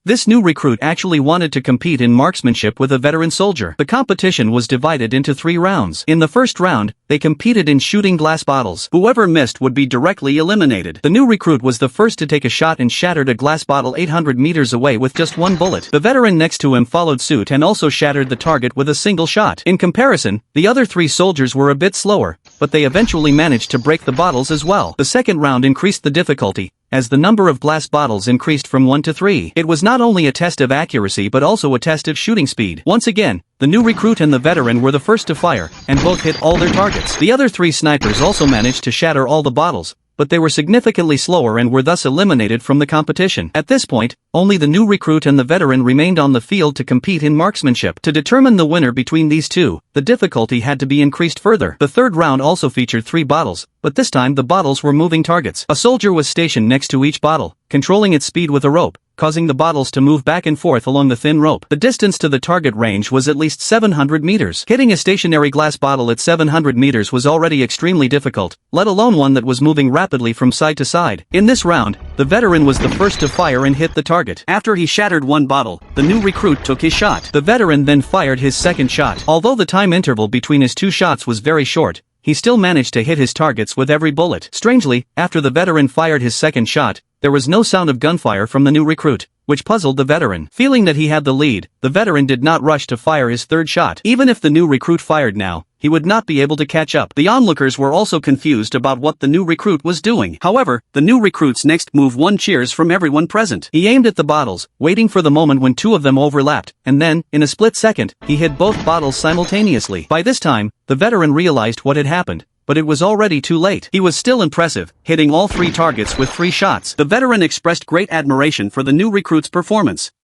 This new recruit actually wanted to compete in marksmanship with a veteran soldier. The competition was divided into 3 rounds. In the first round, they competed in shooting glass bottles. Whoever missed would be directly eliminated. The new recruit was the first to take a shot and shattered a glass bottle 800 meters away with just 1 bullet. The veteran next to him followed suit and also shattered the target with a single shot. In comparison, the other 3 soldiers were a bit slower, but they eventually managed to break the bottles as well. The second round increased the difficulty, as the number of glass bottles increased from 1 to 3. It was not only a test of accuracy but also a test of shooting speed. Once again, the new recruit and the veteran were the first to fire, and both hit all their targets. The other 3 snipers also managed to shatter all the bottles, but they were significantly slower and were thus eliminated from the competition. At this point, only the new recruit and the veteran remained on the field to compete in marksmanship. To determine the winner between these two, the difficulty had to be increased further. The third round also featured 3 bottles, but this time the bottles were moving targets. A soldier was stationed next to each bottle, controlling its speed with a rope, causing the bottles to move back and forth along the thin rope. The distance to the target range was at least 700 meters. Hitting a stationary glass bottle at 700 meters was already extremely difficult, let alone one that was moving rapidly from side to side. In this round, the veteran was the first to fire and hit the target. After he shattered 1 bottle, the new recruit took his shot. The veteran then fired his second shot. Although the time interval between his 2 shots was very short, he still managed to hit his targets with every bullet. Strangely, after the veteran fired his second shot, there was no sound of gunfire from the new recruit, which puzzled the veteran. Feeling that he had the lead, the veteran did not rush to fire his third shot. Even if the new recruit fired now, he would not be able to catch up. The onlookers were also confused about what the new recruit was doing. However, the new recruit's next move won cheers from everyone present. He aimed at the bottles, waiting for the moment when 2 of them overlapped, and then, in a split second, he hit both bottles simultaneously. By this time, the veteran realized what had happened, but it was already too late. He was still impressive, hitting all 3 targets with 3 shots. The veteran expressed great admiration for the new recruit's performance.